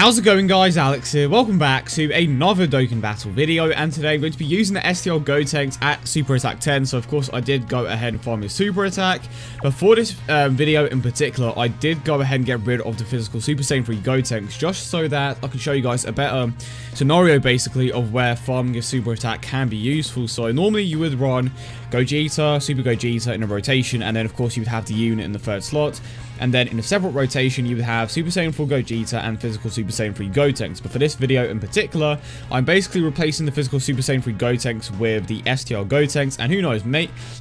How's it going, guys? Alex here. Welcome back to another Dokkan Battle video, and today I'm going to be using the STL Gotenks at Super Attack 10. So of course I did go ahead and farm his Super Attack, but for this video in particular I did go ahead and get rid of the physical Super Saiyan 3 Gotenks, just so that I can show you guys a better scenario basically of where farming a Super Attack can be useful. So normally you would run Gogeta, Super Gogeta in a rotation, and then of course you would have the unit in the third slot. And then in a separate rotation, you would have Super Saiyan 4 Gogeta and Physical Super Saiyan 3 Gotenks. But for this video in particular, I'm basically replacing the Physical Super Saiyan 3 Gotenks with the STL Gotenks. And who knows,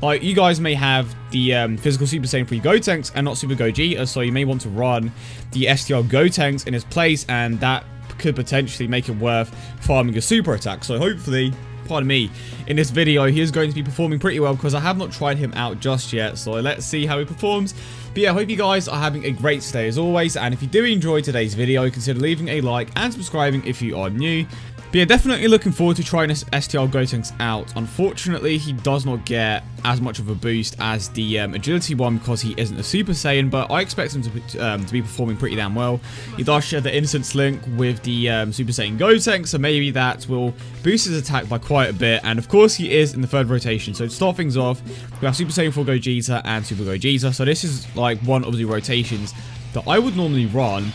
like you guys may have the Physical Super Saiyan 3 Gotenks and not Super Gogeta, so you may want to run the STL Gotenks in his place, and that could potentially make it worth farming a Super Attack. So hopefully, pardon me, in this video he is going to be performing pretty well, because I have not tried him out just yet, so let's see how he performs. But yeah, I hope you guys are having a great stay as always, and if you do enjoy today's video, consider leaving a like and subscribing if you are new. But yeah, definitely looking forward to trying this STL Gotenks out. Unfortunately, he does not get as much of a boost as the agility one, because he isn't a Super Saiyan, but I expect him to be performing pretty damn well. He does share the Innocence link with the Super Saiyan Gotenks, so maybe that will boost his attack by quite a bit. And of course, he is in the third rotation. So to start things off, we have Super Saiyan 4 Gogeta and Super Gogeta. So this is like one of the rotations that I would normally run.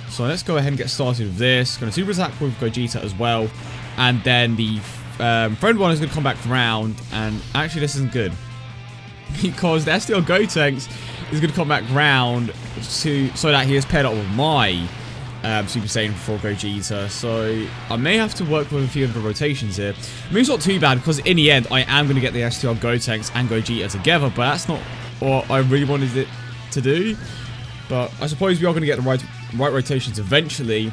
So let's go ahead and get started with this. Going to Super Attack with Gogeta as well. And then the friend one is going to come back round. And actually this isn't good, because the STL Gotenks is going to come back round so that he is paired up with my Super Saiyan 4 Gogeta. So I may have to work with a few of the rotations here. I mean, it's not too bad, because in the end I am going to get the STL Gotenks and Gogeta together. But that's not what I really wanted it to do. But I suppose we are going to get the right rotations eventually.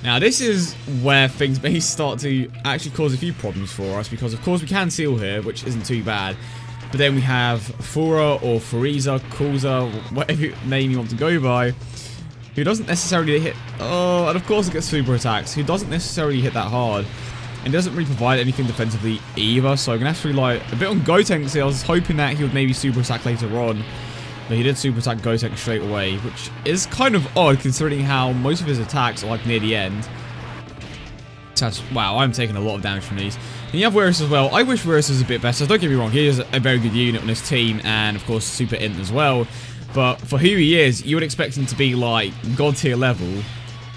Now this is where things may start to actually cause a few problems for us, because of course we can seal here, which isn't too bad. But then we have Fura or Frieza, Kulza, whatever name you want to go by, who doesn't necessarily hit. Oh, and of course it gets Super Attacks, who doesn't necessarily hit that hard, and doesn't really provide anything defensively either. So I'm going to have to rely a bit on Gotenks here. I was hoping that he would maybe Super Attack later on. But he did Super Attack Gotenks straight away, which is kind of odd considering how most of his attacks are like near the end. Wow, I'm taking a lot of damage from these. And you have Whirus as well. I wish Whirus was a bit better. Don't get me wrong, he is a very good unit on his team, and of course Super Int as well. But for who he is, you would expect him to be like God tier level.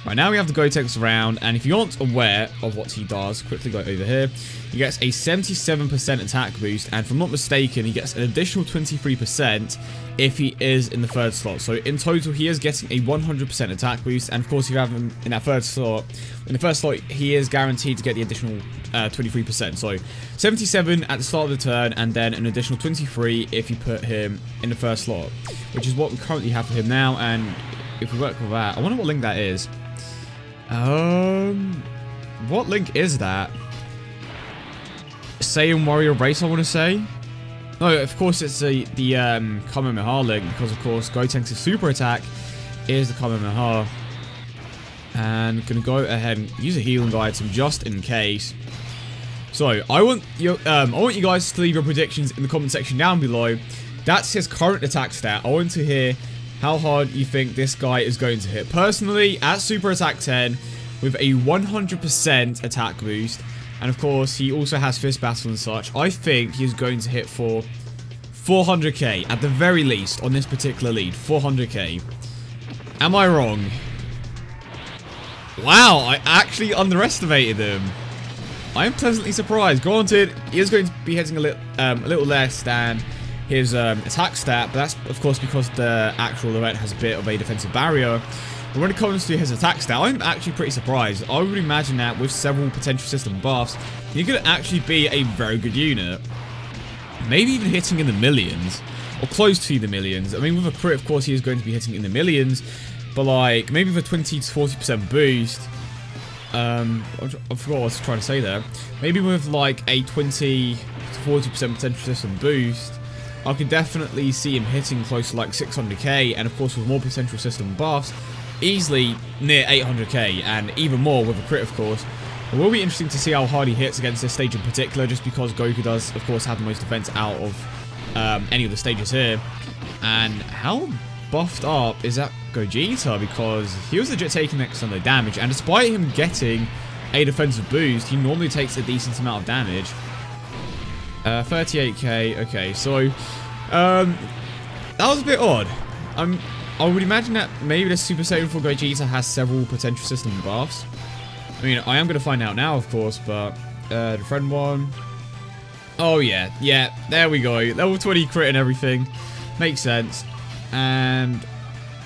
Right, now we have the Gotenks around, and if you aren't aware of what he does, quickly go over here. He gets a 77% attack boost, and if I'm not mistaken, he gets an additional 23% if he is in the third slot. So in total, he is getting a 100% attack boost, and of course, if you have him in that third slot, in the first slot, he is guaranteed to get the additional 23%. So 77 at the start of the turn, and then an additional 23 if you put him in the first slot, which is what we currently have for him now. And if we work with that, I wonder what link that is. What link is that? Saiyan Warrior Race, I want to say. No, of course it's the Kamehameha link, because of course Gotenks' Super Attack is the Kamehameha. And gonna go ahead and use a healing item just in case. So I want you guys to leave your predictions in the comment section down below. That's his current attack stat. I want to hear how hard you think this guy is going to hit. Personally, at Super Attack 10, with a 100% attack boost, and of course, he also has Fist Battle and such, I think he's going to hit for 400k, at the very least, on this particular lead. 400k. Am I wrong? Wow, I actually underestimated him. I am pleasantly surprised. Granted, he is going to be hitting a little less than his attack stat, but that's of course because the actual event has a bit of a defensive barrier. But when it comes to his attack stat, I'm actually pretty surprised. I would imagine that with several potential system buffs, he could actually be a very good unit. Maybe even hitting in the millions, or close to the millions. I mean, with a crit, of course, he is going to be hitting in the millions, but like maybe with a 20 to 40% boost. I forgot what I was trying to say there. Maybe with like a 20 to 40% potential system boost, I could definitely see him hitting close to like 600k, and of course with more potential system buffs, easily near 800k, and even more with a crit, of course. It will be interesting to see how hard he hits against this stage in particular, just because Goku does, of course, have the most defense out of any of the stages here. And how buffed up is that Gogeta, because he was legit taking X on the damage, and despite him getting a defensive boost, he normally takes a decent amount of damage. 38k, okay, so that was a bit odd. I would imagine that maybe the Super Saiyan 4 Gogeta has several potential system buffs. I mean, I am going to find out now, of course, but the friend one. Oh, yeah, there we go. Level 20 crit and everything. Makes sense. And,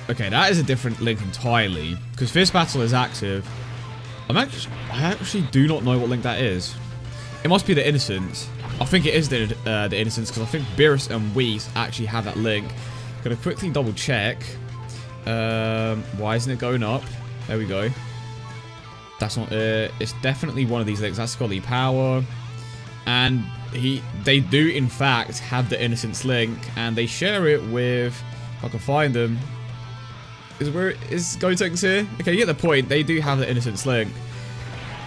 okay, that is a different link entirely, because Fierce Battle is active. I actually do not know what link that is. It must be the Innocence. I think it is the Innocence, because I think Beerus and Whis actually have that link. Gonna quickly double check. Why isn't it going up? There we go. That's not it. It's definitely one of these links. That's Scholarly Power. And they do in fact have the Innocence link, and they share it with, if I can find them. Is Gotenks here? Okay, you get the point. They do have the Innocence link,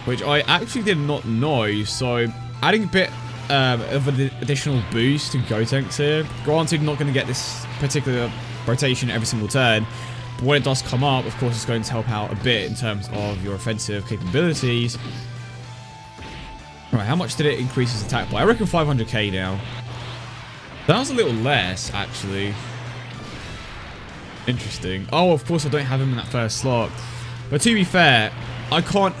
which I actually did not know. So adding a bit of an additional boost to Gotenks here. Granted, not going to get this particular rotation every single turn, but when it does come up, of course, it's going to help out a bit in terms of your offensive capabilities. Right, how much did it increase his attack by? I reckon 500k now. That was a little less, actually. Interesting. Oh, of course, I don't have him in that first slot. But to be fair, I can't,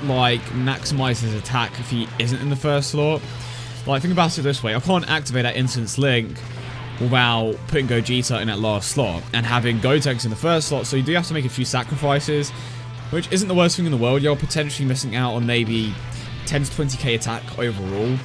like, maximize his attack if he isn't in the first slot. Like, think about it this way. I can't activate that Innocence link without putting Gogeta in that last slot and having Gotenks in the first slot, so you do have to make a few sacrifices, which isn't the worst thing in the world. You're potentially missing out on maybe 10 to 20k attack overall,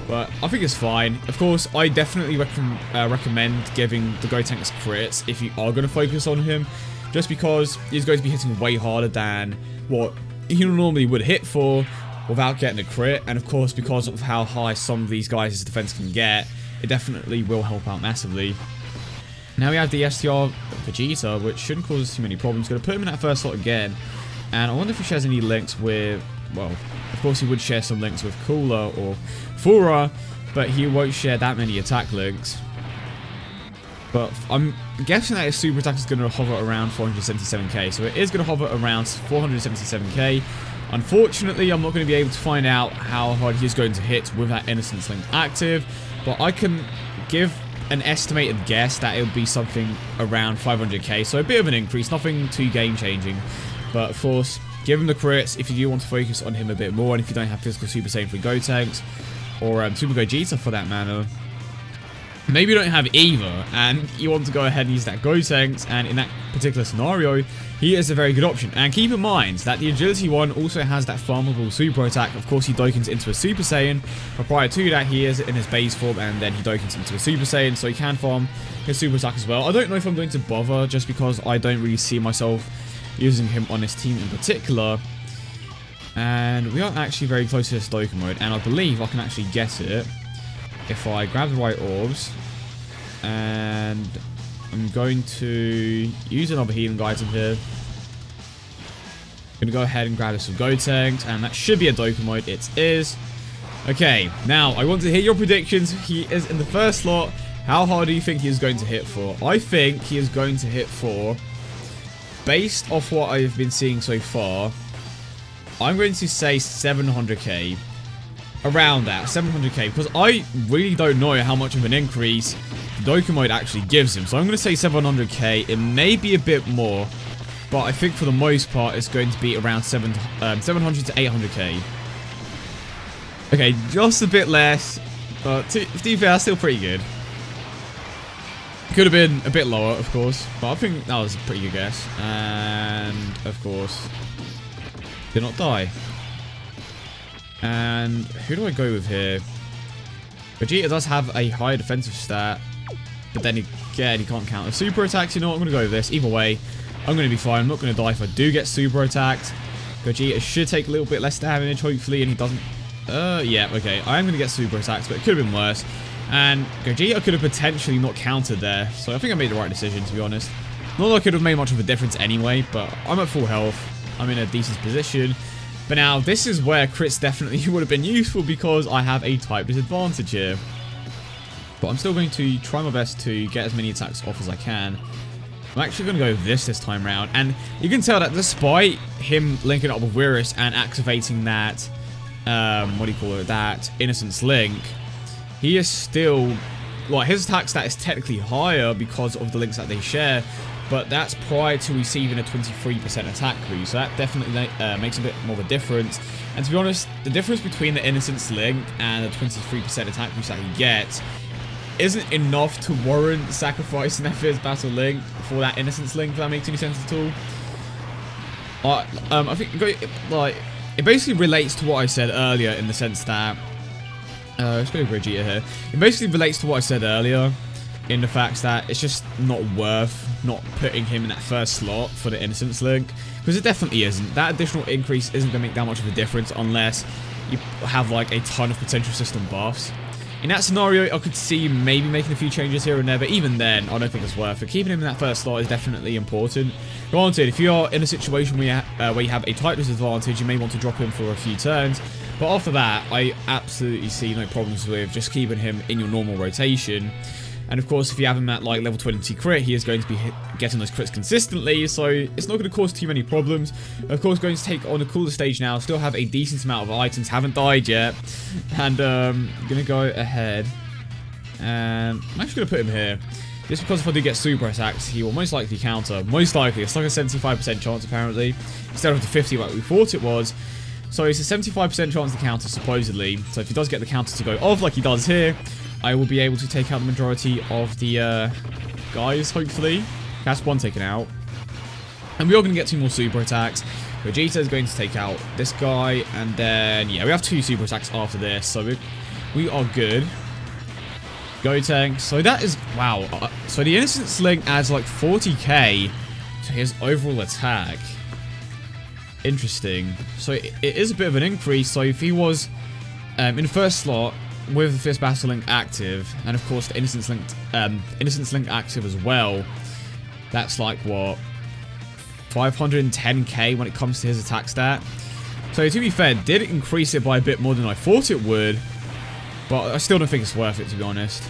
but I think it's fine. Of course, I definitely recommend giving the Gotenks crits if you are going to focus on him, just because he's going to be hitting way harder than what he normally would hit for without getting a crit, and of course, because of how high some of these guys' defense can get, it definitely will help out massively. Now we have the STR Vegeta, which shouldn't cause us too many problems. Going to put him in that first slot again, and I wonder if he shares any links with, well, of course he would share some links with Cooler or Fura, but he won't share that many attack links. But I'm guessing that his super attack is going to hover around 477k, so it is going to hover around 477k. Unfortunately, I'm not going to be able to find out how hard he's going to hit with that Innocence link active, but I can give an estimated guess that it'll be something around 500k, so a bit of an increase, nothing too game-changing. But of course, give him the crits if you do want to focus on him a bit more, and if you don't have physical Super Saiyan 3 Gotenks, or Super Gogeta for that matter. Maybe you don't have either, and you want to go ahead and use that Gotenks, and in that particular scenario, he is a very good option. And keep in mind that the Agility one also has that farmable super attack. Of course, he Dokans into a Super Saiyan, but prior to that, he is in his base form, and then he Dokans into a Super Saiyan, so he can farm his super attack as well. I don't know if I'm going to bother, just because I don't really see myself using him on this team in particular. And we are actually very close to this Dokkan mode, and I believe I can actually get it if I grab the right orbs. And I'm going to use another healing item here. I'm going to go ahead and grab this with Gotenks, and that should be a Dokkan mode. It is. Okay, now I want to hear your predictions. He is in the first slot. How hard do you think he is going to hit for? I think he is going to hit for, based off what I've been seeing so far, I'm going to say 700k. Around that, 700k, because I really don't know how much of an increase Dokkan mode actually gives him. So I'm going to say 700k. It may be a bit more, but I think for the most part it's going to be around 700 to 800k. Okay, just a bit less, but to be fair, that's still pretty good. Could have been a bit lower, of course, but I think that was a pretty good guess. And of course, did not die. And who do I go with here? Vegeta does have a high defensive stat, but then again, he can't counter super attacks. You know what? I'm going to go with this. Either way, I'm going to be fine. I'm not going to die if I do get super attacked. Vegeta should take a little bit less damage, hopefully, and he doesn't. Yeah, okay. I am going to get super attacked, but it could have been worse. And Gogeta could have potentially not countered there, so I think I made the right decision, to be honest. Not that I could have made much of a difference anyway, but I'm at full health. I'm in a decent position. But now, this is where crits definitely would have been useful, because I have a type disadvantage here. But I'm still going to try my best to get as many attacks off as I can. I'm actually going to go with this time round. And you can tell that despite him linking up with Wirus and activating that, what do you call it, that Innocence link, he is still, like, his attack stat is technically higher because of the links that they share, but that's prior to receiving a 23% attack boost, so that definitely makes a bit more of a difference. And to be honest, the difference between the Innocence link and the 23% attack boost that he gets isn't enough to warrant sacrificing that first battle link for that Innocence link, if that makes any sense at all. I think, like, it basically relates to what I said earlier in the sense that, let's go to Vegeta here. It basically relates to what I said earlier in the fact that it's just not worth not putting him in that first slot for the Innocence link, because it definitely isn't. That additional increase isn't going to make that much of a difference unless you have like a ton of potential system buffs. In that scenario, I could see maybe making a few changes here and there, but even then, I don't think it's worth it. Keeping him in that first slot is definitely important. Granted, if you are in a situation where you have a type disadvantage, you may want to drop him for a few turns, but after that, I absolutely see no problems with just keeping him in your normal rotation. And of course, if you have him at like level 20 crit, he is going to be getting those crits consistently, so it's not going to cause too many problems. Of course, going to take on a cooler stage now, still have a decent amount of items, haven't died yet. And I'm going to go ahead, and I'm actually going to put him here. Just because if I do get super attacks, he will most likely counter. Most likely, it's like a 75% chance apparently, instead of the 50 like we thought it was. So it's a 75% chance to counter, supposedly. So if he does get the counter to go off like he does here, I will be able to take out the majority of the guys, hopefully. That's one taken out. And we are going to get 2 more super attacks. Vegeta is going to take out this guy. And then, yeah, we have 2 super attacks after this. So we are good. Gotenks. So that is, wow. So the Innocence link adds like 40k to his overall attack. Interesting. So it is a bit of an increase. So if he was in the first slot with the first battle link active, and of course the Innocence link active as well, that's like what, 510k when it comes to his attack stat. So to be fair, did increase it by a bit more than I thought it would, but I still don't think it's worth it, to be honest.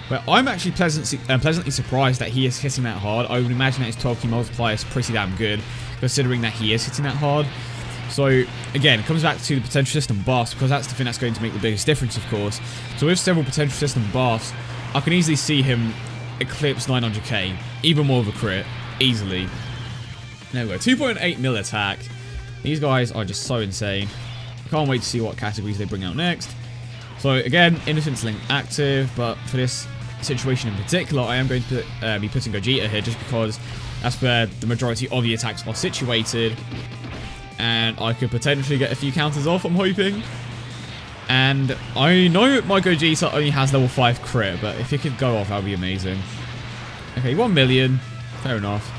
But I'm actually pleasantly surprised that he is hitting that hard. I would imagine that his 12k multiplier is pretty damn good, considering that he is hitting that hard. So, again, it comes back to the potential system buffs, because that's the thing that's going to make the biggest difference, of course. So with several potential system buffs, I can easily see him eclipse 900k. Even more of a crit. Easily. There we go. 2.8 mil attack. These guys are just so insane. I can't wait to see what categories they bring out next. So, again, Innocence link active, but for this situation in particular, I am going to be putting Gogeta here, just because that's where the majority of the attacks are situated. And I could potentially get a few counters off, I'm hoping. And I know my Gogeta only has level 5 crit, but if it could go off, that would be amazing. Okay, 1 million. Fair enough.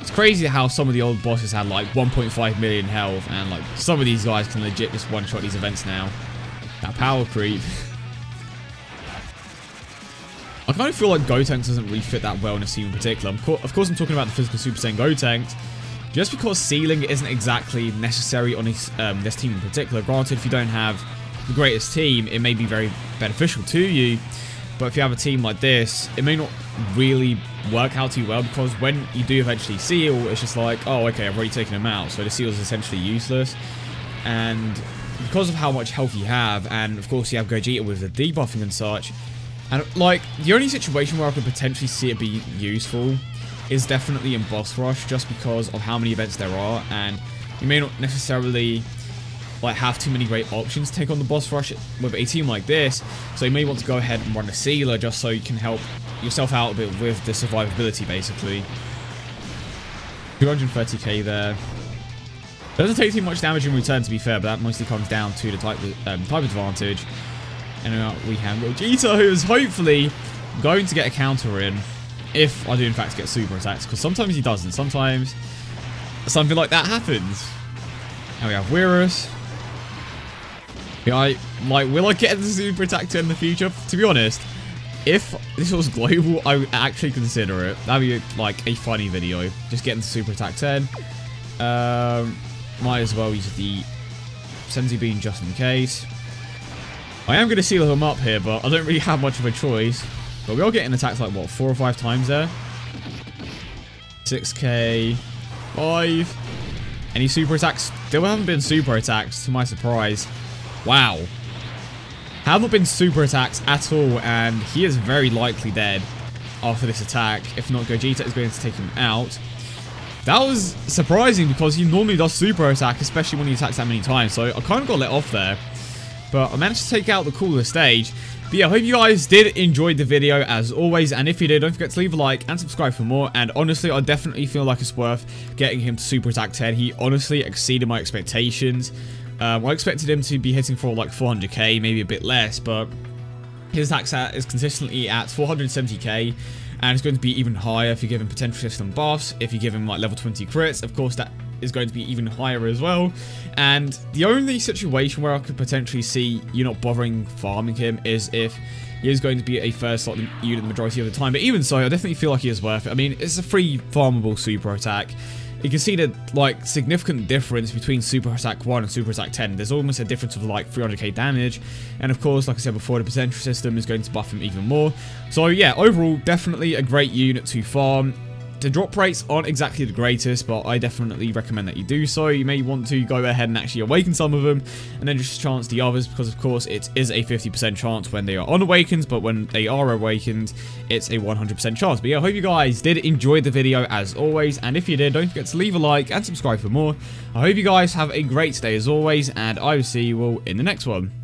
It's crazy how some of the old bosses had like 1.5 million health, and like some of these guys can legit just one-shot these events now. That power creep. I kind of feel like Gotenks doesn't really fit that well in this team in particular. Of course, I'm talking about the physical Super Saiyan Gotenks. Just because sealing isn't exactly necessary on this team in particular. Granted, if you don't have the greatest team, it may be very beneficial to you. But if you have a team like this, it may not really work out too well, because when you do eventually seal, it's just like, oh, okay, I've already taken him out. So the seal is essentially useless. And because of how much health you have, and of course you have Gogeta with the debuffing and such, and like, the only situation where I could potentially see it be useful is definitely in boss rush, just because of how many events there are, and you may not necessarily like have too many great options to take on the boss rush with a team like this. So you may want to go ahead and run a sealer, just so you can help yourself out a bit with the survivability, basically. 230k there. Doesn't take too much damage in return, to be fair, but that mostly comes down to the type advantage. And we have Gogeta, who is hopefully going to get a counter in, if I do in fact get super attacks, because sometimes he doesn't. Sometimes something like that happens. And we have Wirus. Yeah, will I get the super attack to in the future? To be honest, if this was global, I would actually consider it. That'd be like a funny video. Just getting the super attack 10. Might as well use the Senzu Bean just in case. I am going to seal him up here, but I don't really have much of a choice. But we are getting attacks like, what, 4 or 5 times there? 6k. 5. Any super attacks? Still haven't been super attacks, to my surprise. Wow. Have not been super attacks at all, and he is very likely dead after this attack. If not, Gogeta is going to take him out. That was surprising because he normally does super attack, especially when he attacks that many times. So I kind of got let off there. But I managed to take out the cooler stage. But yeah, I hope you guys did enjoy the video as always. And if you did, don't forget to leave a like and subscribe for more. And honestly, I definitely feel like it's worth getting him to super attack 10. He honestly exceeded my expectations. I expected him to be hitting for like 400k, maybe a bit less. But his attack stat is consistently at 470k. And it's going to be even higher if you give him potential system buffs. If you give him like level 20 crits, of course that is going to be even higher as well. And the only situation where I could potentially see you not bothering farming him is if he is going to be a first slot unit the majority of the time. But even so, I definitely feel like he is worth it. I mean, it's a free farmable super attack. You can see the like significant difference between Super Attack 1 and Super Attack 10. There's almost a difference of like 300k damage. And of course, like I said before, the potential system is going to buff him even more. So yeah, overall, definitely a great unit to farm. The drop rates aren't exactly the greatest, but I definitely recommend that you do so. You may want to go ahead and actually awaken some of them, and then just chance the others, because of course it is a 50% chance when they are unawakened, but when they are awakened, it's a 100% chance. But yeah, I hope you guys did enjoy the video as always, and if you did, don't forget to leave a like and subscribe for more. I hope you guys have a great day as always, and I will see you all in the next one.